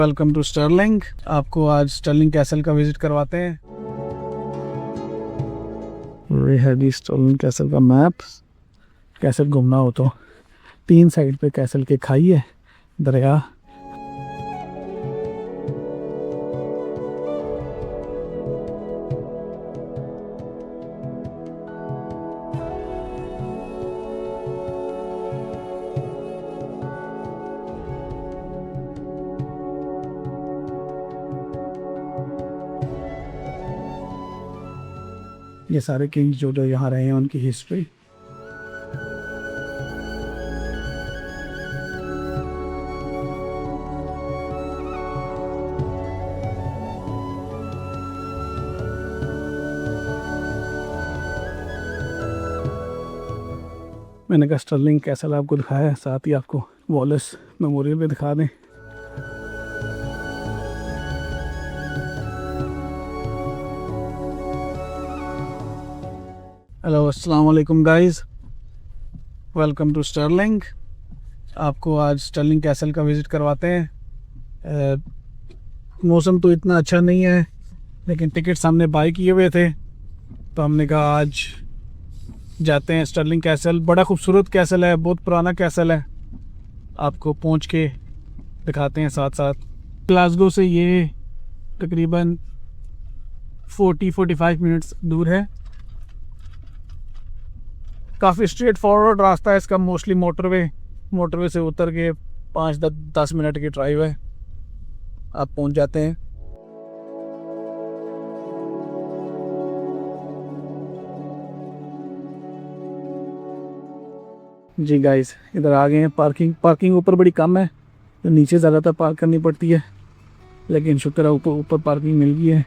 Welcome to Stirling. आपको आज Stirling castle का विजिट करवाते हैं। ये है जी स्टर्लिंग कैसल का मैप। कैसल घूमना हो तो 3 साइड पे कैसल के खाई है, दरिया। ये सारे किंग्स जो जो यहाँ रहे हैं उनकी हिस्ट्री। मैंने कहा स्टर्लिंग कैसल आपको दिखाया है, साथ ही आपको वॉलेस मेमोरियल भी दिखा दें। हेलो, अस्सलाम वालेकुम गाइस, वेलकम टू स्टर्लिंग। आपको आज स्टर्लिंग कैसल का विज़िट करवाते हैं। मौसम तो इतना अच्छा नहीं है, लेकिन टिकट्स हमने बाई किए हुए थे, तो हमने कहा आज जाते हैं स्टर्लिंग कैसल। बड़ा खूबसूरत कैसल है, बहुत पुराना कैसल है। आपको पहुंच के दिखाते हैं साथ साथ। ग्लासगो से ये तकरीबन 40-45 मिनट्स दूर है। काफ़ी स्ट्रेट फॉरवर्ड रास्ता है इसका, मोस्टली मोटरवे से उतर के 5-10 मिनट की ड्राइव है, आप पहुंच जाते हैं। जी गाइस, इधर आ गए हैं। पार्किंग ऊपर बड़ी कम है, तो नीचे ज़्यादातर पार्क करनी पड़ती है, लेकिन शुक्र है ऊपर पार्किंग मिल गई है।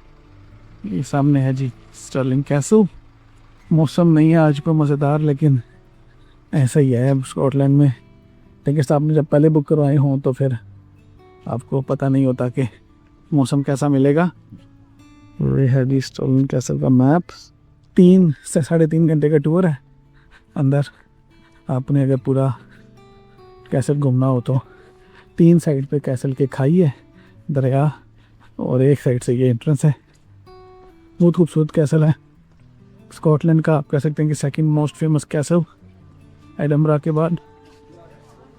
ये सामने है जी स्टर्लिंग कैसल। मौसम नहीं है आज को मज़ेदार, लेकिन ऐसा ही है स्कॉटलैंड में। टिकट्स आपने जब पहले बुक करवाए हों तो फिर आपको पता नहीं होता कि मौसम कैसा मिलेगा। ये है जी स्टर्लिंग कैसल का मैप। 3 से 3.5 घंटे का टूर है। अंदर आपने अगर पूरा कैसल घूमना हो तो 3 साइड पे कैसल के खाई है, दरिया, और एक साइड से ये एंट्रेंस है। बहुत खूबसूरत कैसल है, स्कॉटलैंड का आप कह सकते हैं कि second most famous castle Edinburgh के बाद।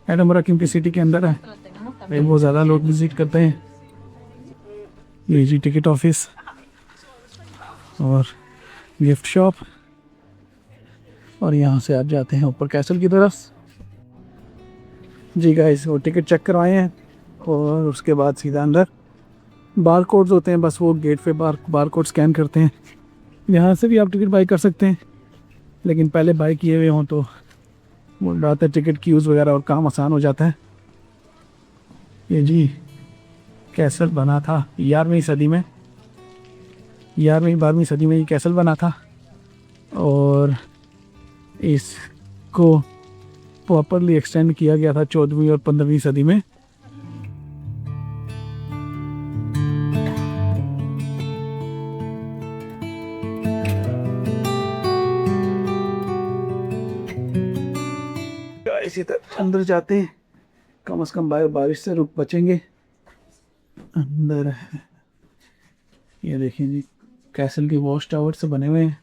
एडनबरा क्योंकि सिटी के अंदर है, बहुत ज़्यादा लोग विजिट करते हैं। ये जी टिकट ऑफिस और गिफ्ट शॉप, और यहाँ से आप जाते हैं ऊपर कैसल की तरफ। जी गाइस, वो टिकट चेक करवाए हैं और उसके बाद सीधा अंदर बार कोड्स होते हैं, बस वो गेट पे बार कोड स्कैन करते हैं। यहाँ से भी आप टिकट बाई कर सकते हैं, लेकिन पहले बाई किए हुए हों तो वो बात है, टिकट क्यूज़ वगैरह और काम आसान हो जाता है। ये जी कैसल बना था 11वीं सदी में, 12वीं सदी में ये कैसल बना था, और इसको प्रॉपरली एक्सटेंड किया गया था 14वीं और 15वीं सदी में। इसी तरह अंदर जाते हैं, कम से कम बारिश से रुक बचेंगे। अंदर है, ये देखिए जी कैसल के वॉच टावर से बने हुए हैं।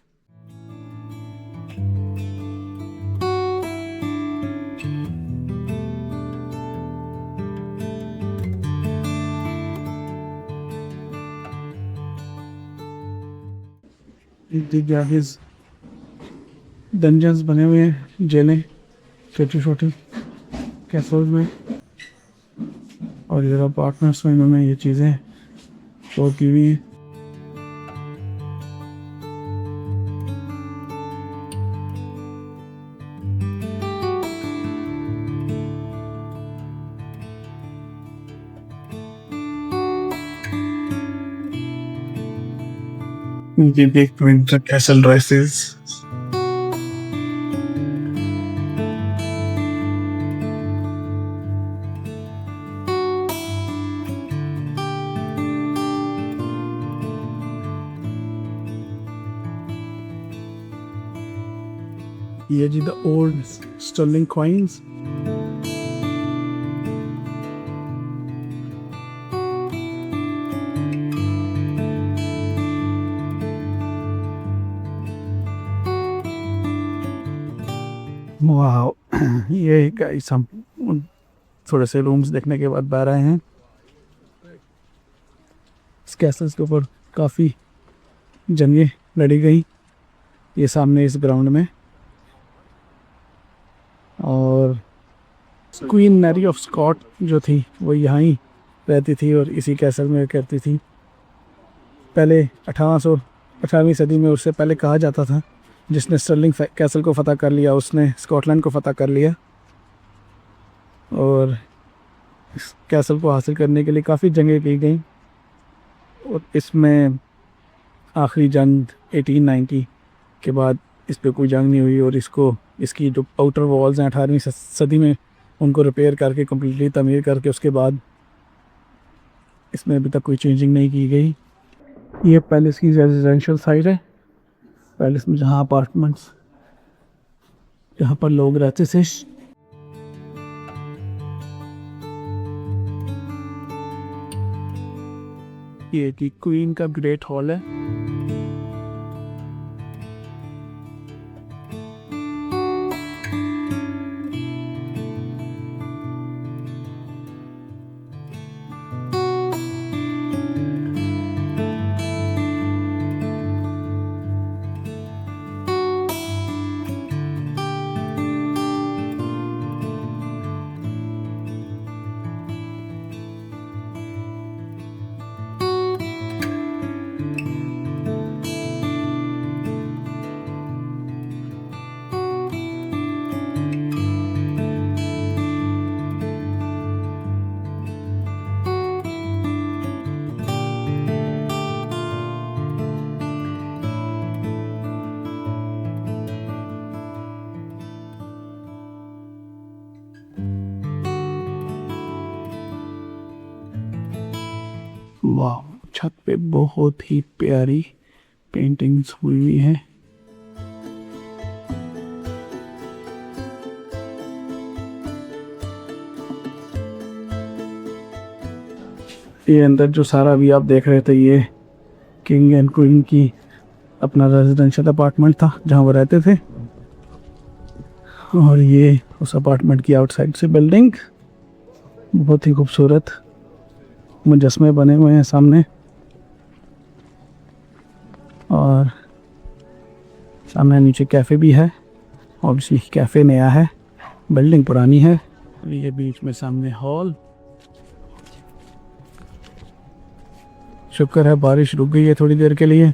डंजन्स बने हुए हैं, जेलें छोटी छोटी कैसल में, और इधर अपार्टमेंट्स में इन्होंने ये चीज़ें शो की हुई हैं। The big winter castle dresses. ये जी द ओल्ड स्टर्लिंग कॉइन्स। वाह, ये गाइस हम थोड़े से रूम्स देखने के बाद बाहर आए हैं। इस कैसल्स के ऊपर काफ़ी जंगें लड़ी गई, ये सामने इस ग्राउंड में। और क्वीन मैरी ऑफ स्कॉट जो थी वो यहाँ ही रहती थी और इसी कैसल में करती थी। पहले 18वीं सदी में उससे पहले कहा जाता था जिसने स्टर्लिंग कैसल को फ़तह कर लिया उसने स्कॉटलैंड को फ़तह कर लिया। और इस कैसल को हासिल करने के लिए काफ़ी जंगें की गई और इसमें आखिरी जंग 1890 के बाद इस पर कोई जंग नहीं हुई और इसकी जो आउटर वॉल्स हैं 18वीं सदी में उनको रिपेयर करके कम्प्लीटली तमीर करके उसके बाद इसमें अभी तक कोई चेंजिंग नहीं की गई। ये पैलेस की रेजिडेंशियल साइट है। पैलेस में जहाँ अपार्टमेंट्स जहाँ पर लोग रहते थे। ये कि क्वीन का ग्रेट हॉल है। वाह, छत पे बहुत ही प्यारी पेंटिंग्स हुई हैं। ये अंदर जो सारा अभी आप देख रहे थे ये किंग एंड क्वीन की अपना रेजिडेंशियल अपार्टमेंट था जहाँ वो रहते थे। और ये उस अपार्टमेंट की आउटसाइड से बिल्डिंग, बहुत ही खूबसूरत मुजस्मे बने हुए हैं सामने। और सामने नीचे कैफ़े भी है। ऑब्वियसली कैफ़े नया है, बिल्डिंग पुरानी है। ये बीच में सामने हॉल। शुक्र है बारिश रुक गई है थोड़ी देर के लिए।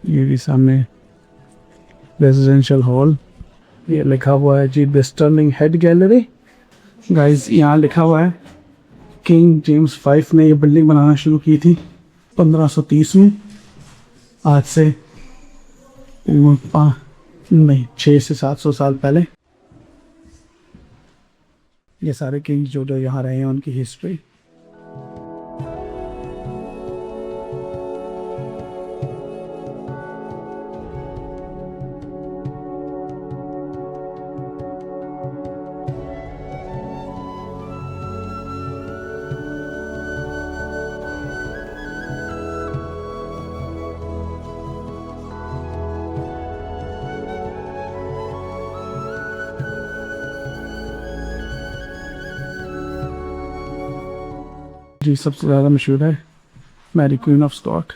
ये भी सामने रेजिडेंशियल हॉल। ये लिखा हुआ है जी the sterling head gallery. Guys यहाँ लिखा हुआ है किंग जेम्स 5 ने ये बिल्डिंग बनाना शुरू की थी 1530 में। आज से 600 से 700 साल पहले। ये सारे किंग्स जो जो यहाँ रहे हैं उनकी हिस्ट्री। जी सबसे ज़्यादा मशहूर है मैरी क्वीन ऑफ स्कॉट।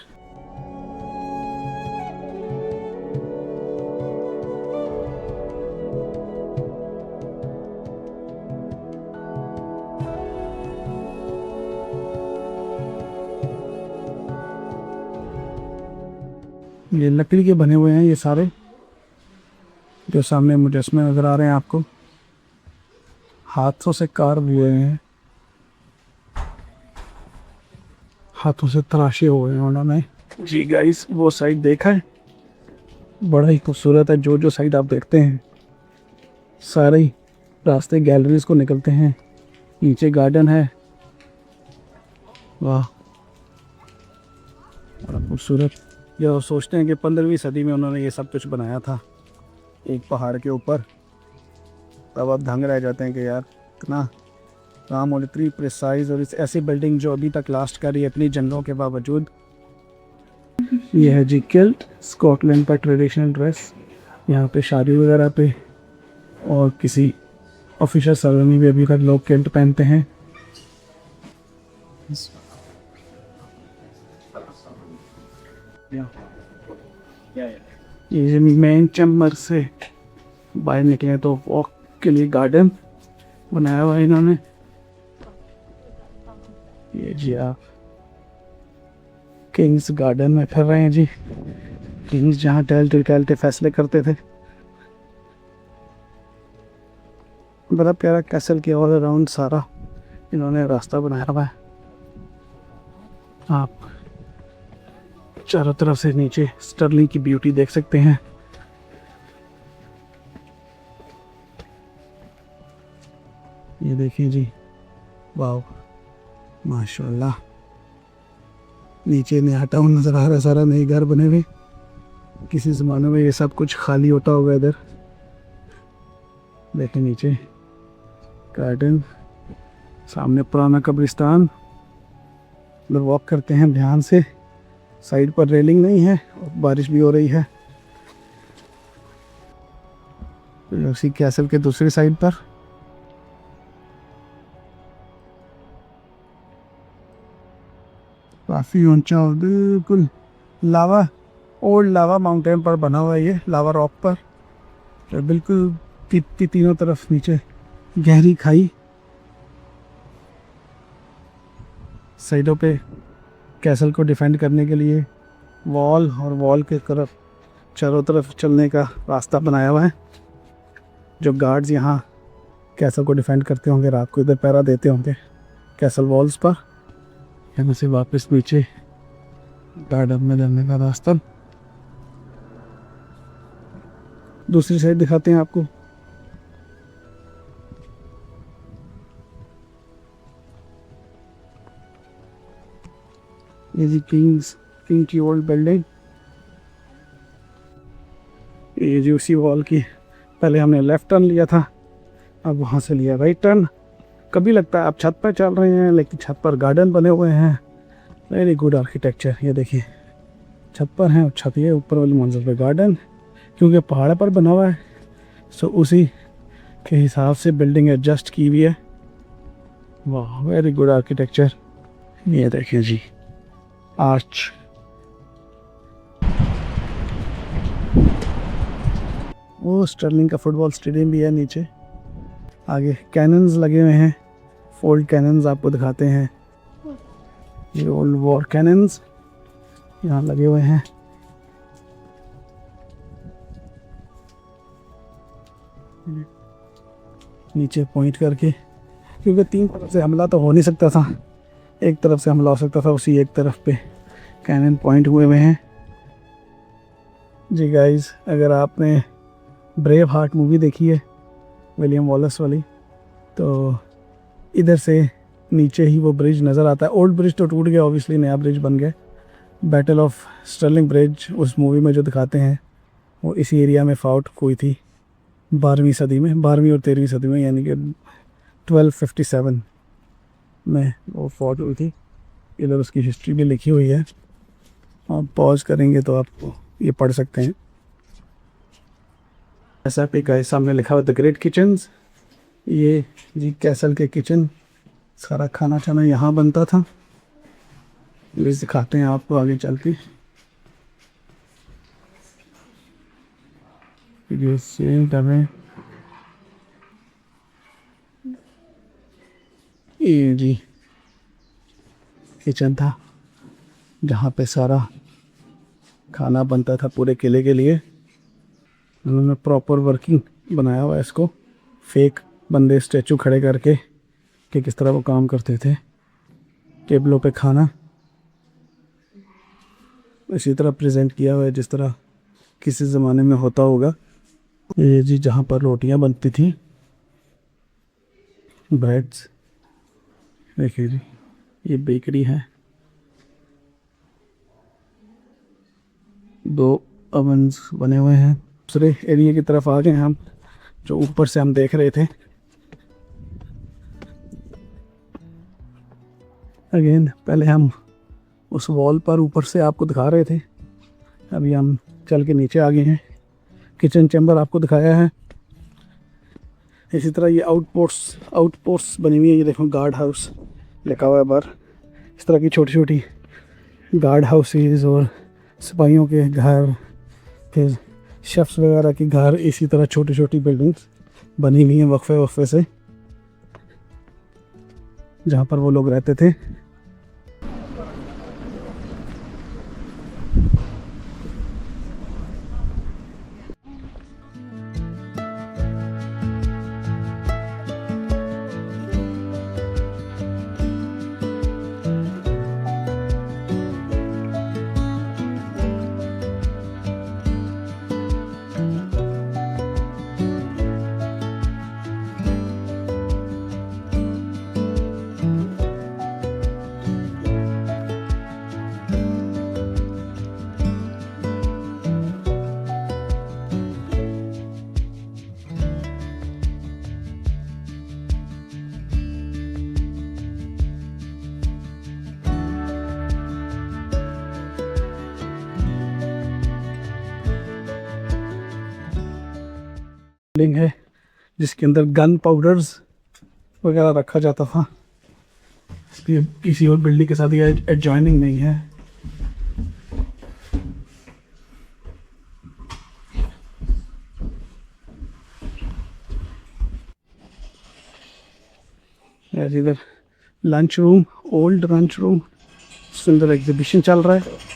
ये लकड़ी के बने हुए हैं ये सारे, जो सामने मुजस्मे नज़र आ रहे हैं आपको, हाथों से कार्व हुए हैं, हाथों से तराशे हुए हैं उन्होंने। जी गाइस वो साइड देखा है, बड़ा ही खूबसूरत है। जो जो साइड आप देखते हैं सारे ही रास्ते गैलरीज को निकलते हैं। नीचे गार्डन है, वाह बड़ा खूबसूरत। ये सोचते हैं कि 15वीं सदी में उन्होंने ये सब कुछ बनाया था एक पहाड़ के ऊपर, तब आप दंग रह जाते हैं कि यार इतना काम और इतनी प्रिसाइज और इस ऐसी बिल्डिंग जो अभी तक लास्ट कर रही है इतनी जंगों के बावजूद। ये है जी किल्ट, स्कॉटलैंड का ट्रेडिशनल ड्रेस। यहाँ पे शादी वगैरह पे और किसी ऑफिशियल सेरेमनी में अभी तक लोग किल्ट पहनते हैं। ये मेन चैम्बर से बाहर निकले तो वॉक के लिए गार्डन बनाया हुआ है इन्होंने। ये जी आप किंग्स गार्डन में फिर रहे हैं जी। किंग्स जहाँ टहलते टहलते फैसले करते थे। बड़ा प्यारा कैसल के ऑल अराउंड सारा इन्होंने रास्ता बनाया हुआ है। आप चारों तरफ से नीचे स्टर्लिंग की ब्यूटी देख सकते हैं। ये देखिए जी, वाह माशाल्लाह। नीचे नया टाउन नज़र आ रहा है, सारा नए घर बने हुए। किसी ज़माने में ये सब कुछ खाली होता होगा इधर। देखें नीचे गार्डन, सामने पुराना कब्रिस्तान। लोग वॉक करते हैं ध्यान से। साइड पर रेलिंग नहीं है और बारिश भी हो रही है। तो उसी कैसल के दूसरी साइड पर काफ़ी ऊंचा बिल्कुल लावा, ओल्ड लावा माउंटेन पर बना हुआ है ये, लावा रॉक पर। तो बिल्कुल तीनों तरफ नीचे गहरी खाई। साइडों पे कैसल को डिफेंड करने के लिए वॉल और वॉल के तरफ चारों तरफ चलने का रास्ता बनाया हुआ है। जो गार्ड्स यहाँ कैसल को डिफेंड करते होंगे, रात को इधर पहरा देते होंगे कैसल वॉल्स पर। यहाँ से वापस नीचे गार्डन में जाने का रास्ता। दूसरी साइड दिखाते हैं आपको। ये जी किंग की ओल्ड बिल्डिंग। ये जी उसी वॉल की, पहले हमने लेफ्ट टर्न लिया था, अब वहाँ से लिया राइट टर्न। कभी लगता है आप छत पर चल रहे हैं, लेकिन छत पर गार्डन बने हुए हैं। Very good architecture. ये देखिए छत पर हैं और छत ये ऊपर वाली मंजिल पे गार्डन, क्योंकि पहाड़ पर बना हुआ है। सो उसी के हिसाब से बिल्डिंग एडजस्ट की हुई है। वाह वेरी गुड आर्किटेक्चर। ये देखिए जी आर्च। वो स्टर्लिंग का फुटबॉल स्टेडियम भी है नीचे। आगे कैनन्स लगे हुए हैं, ओल्ड कैनन्स आपको दिखाते हैं। ये ओल्ड वॉर कैनन्स यहाँ लगे हुए हैं। नीचे पॉइंट करके, क्योंकि तीन तरफ से हमला तो हो नहीं सकता था, एक तरफ से हमला हो सकता था। उसी एक तरफ पे कैनन पॉइंट हुए हुए हैं जी। गाइस अगर आपने ब्रेव हार्ट मूवी देखी है विलियम वॉलेस वाली, तो इधर से नीचे ही वो ब्रिज नज़र आता है। ओल्ड ब्रिज तो टूट गया, ऑब्वियसली नया ब्रिज बन गया। बैटल ऑफ स्टर्लिंग ब्रिज उस मूवी में जो दिखाते हैं, वो इसी एरिया में फाउट हुई थी 12वीं सदी में, 12वीं और 13वीं सदी में, यानी कि 1257 में वो फाउट हुई थी। इधर उसकी हिस्ट्री भी लिखी हुई है, आप पॉज करेंगे तो आप ये पढ़ सकते हैं। ऐसा पे गाइस सामने लिखा हुआ द ग्रेट किचन्स। ये जी कैसल के किचन, सारा खाना चाना यहाँ बनता था। ये दिखाते हैं आपको आगे चल के। वीडियो सेव कर रहे हैं। ये जी किचन था जहाँ पे सारा खाना बनता था पूरे किले के लिए। उन्होंने प्रॉपर वर्किंग बनाया हुआ है इसको, फेक बंदे स्टैचू खड़े करके कि किस तरह वो काम करते थे। टेबलों पे खाना इसी तरह प्रेजेंट किया हुआ है जिस तरह किसी ज़माने में होता होगा। ये जी जहाँ पर रोटियां बनती थी, ब्रेड्स। देखिए जी ये बेकरी है। 2 ओवन्स बने हुए हैं। दूसरे एरिया की तरफ आ गए हम, जो ऊपर से हम देख रहे थे। अगेन पहले हम उस वॉल पर ऊपर से आपको दिखा रहे थे, अभी हम चल के नीचे आ गए हैं। किचन चैम्बर आपको दिखाया है। इसी तरह ये आउटपोस्ट बनी हुई है। ये देखो गार्ड हाउस लिखा हुआ है बाहर। इस तरह की छोटी छोटी गार्ड हाउसेस और सिपाहियों के घर, फिर शेफ्स वगैरह के घर, इसी तरह छोटी छोटी बिल्डिंग्स बनी हुई हैं वक्फे वक्फे से, जहाँ पर वो लोग रहते थे। बिल्डिंग है जिसके अंदर गन पाउडर्स वगैरह रखा जाता था। इसलिए किसी और बिल्डिंग के साथ ये एडजॉइनिंग नहीं है। इधर lunch room, old lunch room, सुंदर एग्जीबिशन चल रहा है।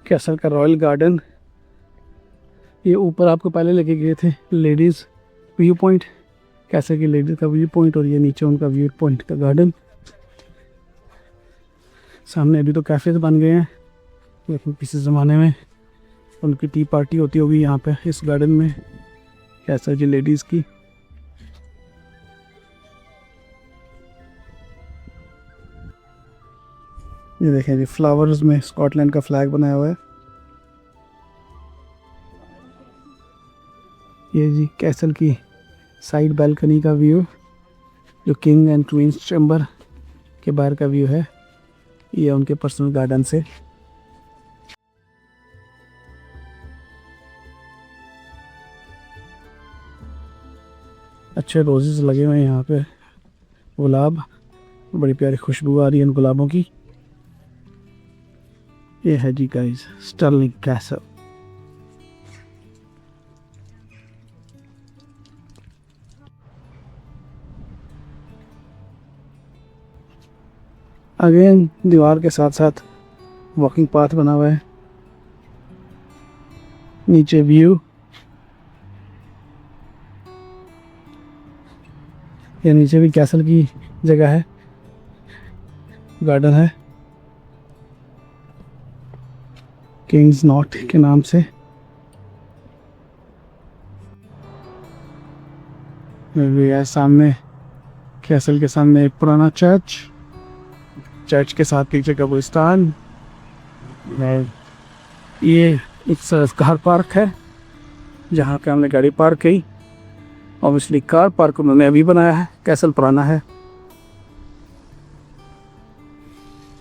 कैसल का रॉयल गार्डन, ये ऊपर आपको पहले लेके गए थे लेडीज़ व्यू पॉइंट, कैसल की लेडीज़ का व्यू पॉइंट, और ये नीचे उनका व्यू पॉइंट का गार्डन। सामने अभी तो कैफ़ेज बन गए हैं, लेकिन किसी ज़माने में उनकी टी पार्टी होती होगी यहाँ पे इस गार्डन में, कैसल की लेडीज़ की। ये देखें जी, फ्लावर्स में स्कॉटलैंड का फ्लैग बनाया हुआ है। ये जी कैसल की साइड बालकनी का व्यू, जो किंग एंड क्वींस चैम्बर के बाहर का व्यू है। ये उनके पर्सनल गार्डन से। अच्छे रोजेस लगे हुए हैं यहाँ पे, गुलाब, बड़ी प्यारी खुशबू आ रही है इन गुलाबों की। ये है जी गाइस स्टर्लिंग कैसल। अगेन दीवार के साथ साथ वॉकिंग पाथ बना हुआ है। नीचे व्यू, ये नीचे भी कैसल की जगह है, गार्डन है किंग्स नॉट के नाम से। सामने कैसल के सामने एक पुराना चर्च के साथ पीछे कब्रिस्तान। ये एक कार पार्क है जहाँ पे हमने गाड़ी पार्क की। ऑब्वियसली कार पार्क उन्होंने अभी बनाया है, कैसल पुराना है।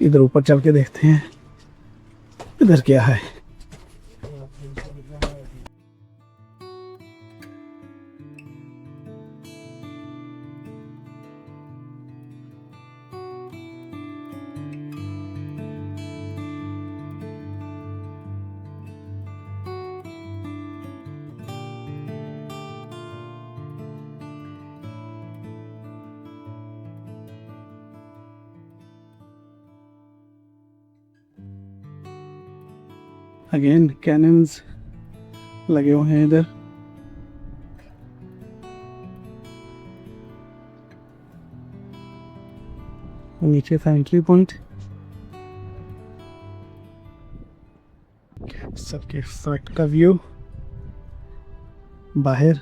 इधर ऊपर चल के देखते हैं इधर क्या है। अगेन कैनन्स लगे हुए हैं इधर। नीचे था एंट्री पॉइंट। सबके फ्रंट का व्यू बाहर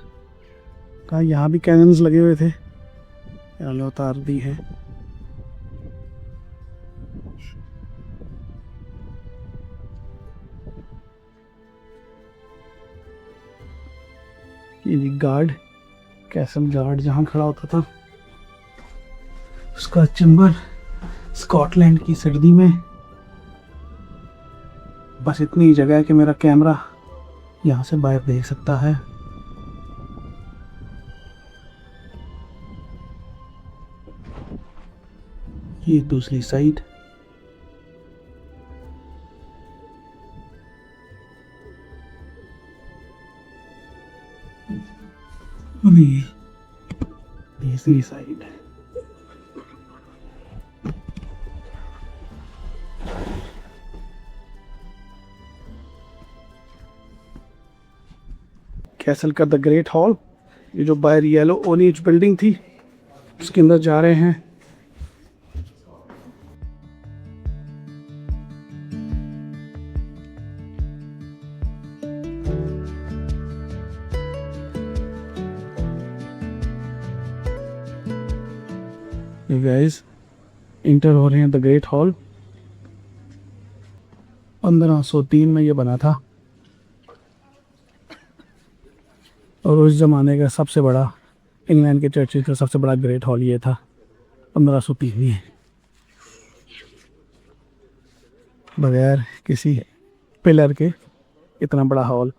का, यहाँ भी कैनन्स लगे हुए थे, यहाँ उतार दी है। ये गार्ड, कैसल गार्ड जहाँ खड़ा होता था, उसका चैम्बर स्कॉटलैंड की सर्दी में। बस इतनी जगह है कि मेरा कैमरा यहाँ से बाहर देख सकता है। ये दूसरी साइड, तीसरी साइड। कैसल का द ग्रेट हॉल, ये जो बाहर येलो ऑरेंज बिल्डिंग थी उसके अंदर जा रहे हैं। ये गाइस इंटर हो रहे हैं द ग्रेट हॉल। 1503 में ये बना था और उस ज़माने का सबसे बड़ा, इंग्लैंड के चर्चेज का सबसे बड़ा ग्रेट हॉल ये था 1503 में, बगैर किसी पिलर के इतना बड़ा हॉल।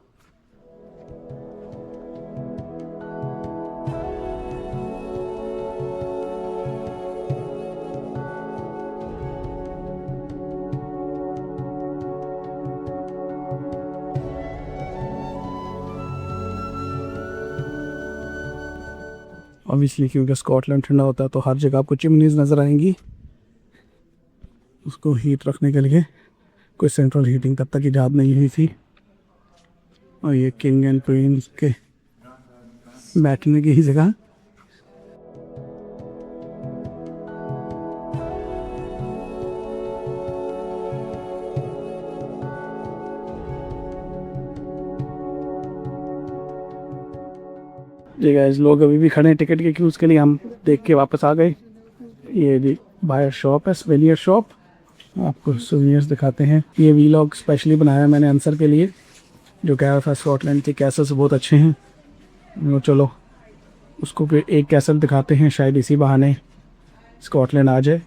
ऑब्वियसली क्योंकि स्कॉटलैंड ठंडा होता है तो हर जगह आपको चिमनीज नज़र आएंगी। उसको हीट रखने के लिए कोई सेंट्रल हीटिंग तब तक ईजाद नहीं हुई थी। और ये किंग एंड क्वींस के बैठने की ही जगह। जी गाइस, लोग अभी भी खड़े हैं टिकट के क्यूज़ के लिए। हम देख के वापस आ गए। ये जी बाहर शॉप है, सोवेनियर शॉप। आपको सोवेनियर्स दिखाते हैं। ये वीलॉग स्पेशली बनाया मैंने आंसर के लिए, जो कह रहा था स्कॉटलैंड के कैसल्स बहुत अच्छे हैं। चलो उसको फिर एक कैसल दिखाते हैं, शायद इसी बहाने स्कॉटलैंड आ जाए।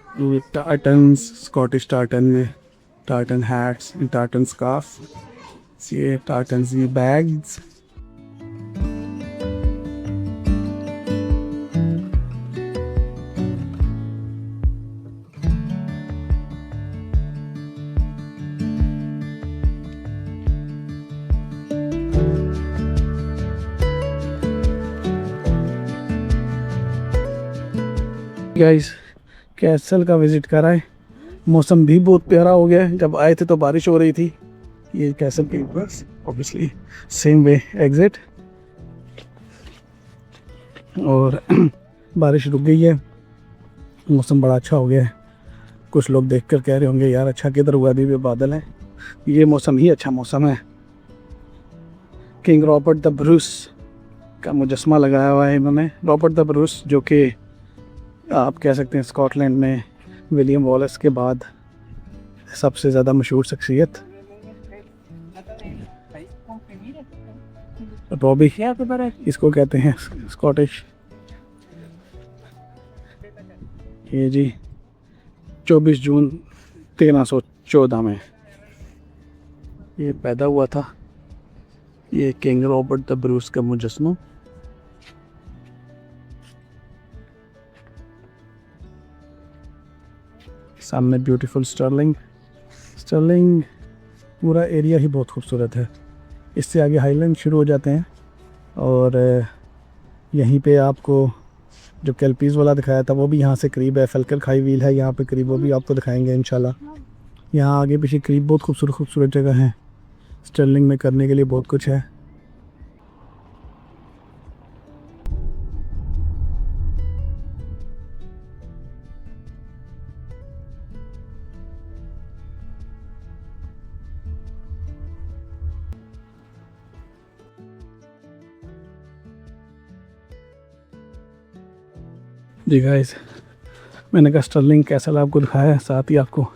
ये टार्टन्स, स्कॉटिश टार्टन में टार्टन हैट्स, टार्टन स्कार्फ, ये टार्टन्स ये बैग्स। गाइस कैसल का विज़िट करा है। मौसम भी बहुत प्यारा हो गया है। जब आए थे तो बारिश हो रही थी। ये कैसल के बस ऑब्वियसली सेम वे एग्जिट, और बारिश रुक गई है, मौसम बड़ा अच्छा हो गया है। कुछ लोग देखकर कह रहे होंगे यार अच्छा किधर हुआ, अभी भी बादल है। ये मौसम ही अच्छा मौसम है। किंग रॉबर्ट द ब्रूस का मुजस्मा लगाया हुआ है इन्होंने। रॉबर्ट द ब्रूस जो कि आप कह सकते हैं स्कॉटलैंड में विलियम वॉलेस के बाद सबसे ज़्यादा मशहूर शख्सियत। रॉबी इसको कहते हैं स्कॉटिश। ये जी 24 जून 1314 में ये पैदा हुआ था। ये किंग रॉबर्ट द ब्रूस का मुजस्मा। सामने ब्यूटीफुल स्टर्लिंग पूरा एरिया ही बहुत खूबसूरत है। इससे आगे हाईलैंड शुरू हो जाते हैं और यहीं पे आपको जो कैल्पीज़ वाला दिखाया था वो भी यहाँ से करीब है। फलकर खाई व्हील है यहाँ पे करीब, वो भी आपको दिखाएंगे इंशाल्लाह। यहाँ आगे पीछे करीब बहुत खूबसूरत जगह है। स्टर्लिंग में करने के लिए बहुत कुछ है। जी गाइस, मैंने कहा स्टर्लिंग कैसल आपको दिखाया है, साथ ही आपको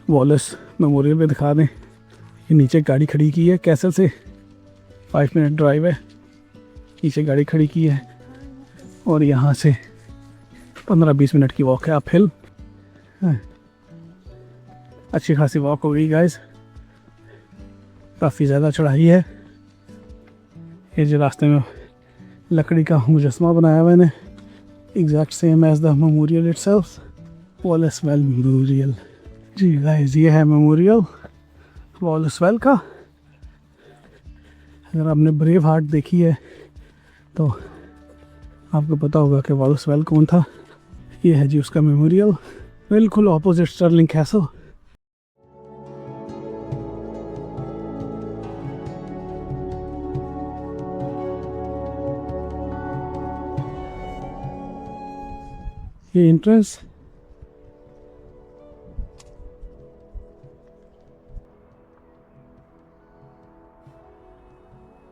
वॉलेस मेमोरियल भी दिखा दें। ये नीचे गाड़ी खड़ी की है कैसल से, 5 मिनट ड्राइव है, नीचे गाड़ी खड़ी की है और यहाँ से 15-20 मिनट की वॉक है आप हिल। अच्छी खासी वॉक हो गई गाइस, काफ़ी ज़्यादा चढ़ाई है। ये जो रास्ते में लकड़ी का मुजस्मा बनाया हुआ है, exact same as the memorial itself, Wallace well memorial. जी गाइस, ये है मेमोरियल वॉलेस वेल का। अगर आपने ब्रेव हार्ट देखी है तो आपको पता होगा कि वॉलेस वेल कौन था। ये है जी उसका मेमोरियल, बिल्कुल ऑपोजिट स्टर्लिंग कैसल। ये एंट्रेंस,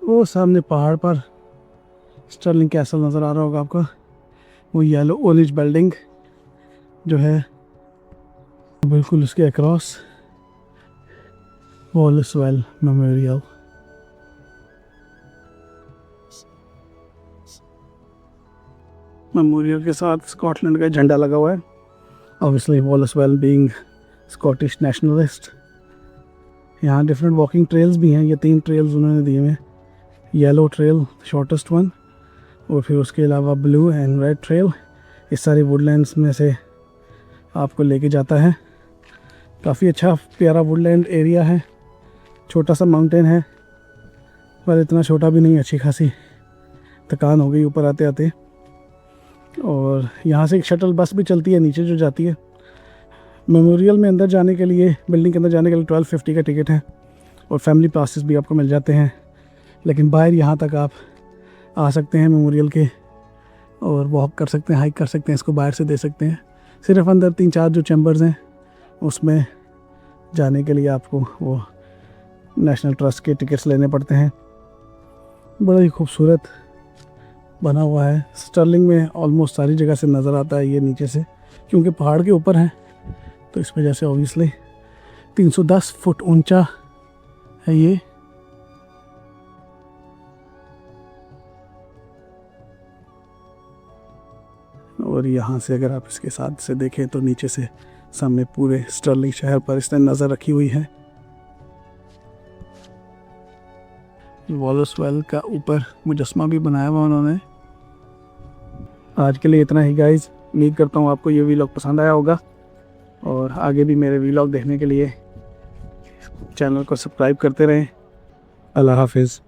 वो सामने पहाड़ पर स्टर्लिंग कैसल नज़र आ रहा होगा आपको। वो येलो ओलिज बिल्डिंग जो है बिल्कुल उसके across Wallace well memorial. Memorial के साथ स्कॉटलैंड का झंडा लगा हुआ है, obviously Wallace well being Scottish nationalist. यहाँ डिफरेंट वॉकिंग ट्रेल्स भी हैं, ये 3 ट्रेल्स उन्होंने दिए हैं। येलो ट्रेल शॉर्टेस्ट वन, और फिर उसके अलावा ब्लू एंड रेड ट्रेल। इस सारी वुडलैंड्स में से आपको लेके जाता है। काफ़ी अच्छा प्यारा वुडलैंड एरिया है, छोटा सा माउंटेन है पर इतना छोटा भी नहीं, अच्छी खासी थकान हो गई ऊपर आते आते। और यहाँ से एक शटल बस भी चलती है नीचे जो जाती है। मेमोरियल में अंदर जाने के लिए, बिल्डिंग के अंदर जाने के लिए 1250 का टिकट है और फैमिली पासेस भी आपको मिल जाते हैं। लेकिन बाहर यहाँ तक आप आ सकते हैं मेमोरियल के और वॉक कर सकते हैं, हाइक कर सकते हैं, इसको बाहर से दे सकते हैं। सिर्फ अंदर 3-4 जो चैम्बर्स हैं उसमें जाने के लिए आपको वो नेशनल ट्रस्ट के टिकट्स लेने पड़ते हैं। बड़ा ही खूबसूरत बना हुआ है। स्टर्लिंग में ऑलमोस्ट सारी जगह से नज़र आता है ये नीचे से, क्योंकि पहाड़ के ऊपर है तो इस वजह से ऑब्वियसली 310 फुट ऊंचा है ये। और यहाँ से अगर आप इसके साथ से देखें तो नीचे से सामने पूरे स्टर्लिंग शहर पर इसने नज़र रखी हुई है। वॉलेस वेल का ऊपर मुजस्मा भी बनाया हुआ उन्होंने। आज के लिए इतना ही गाइज, उम्मीद करता हूँ आपको ये वीलॉग पसंद आया होगा और आगे भी मेरे वीलॉग देखने के लिए चैनल को सब्सक्राइब करते रहें। अल्लाह हाफिज़।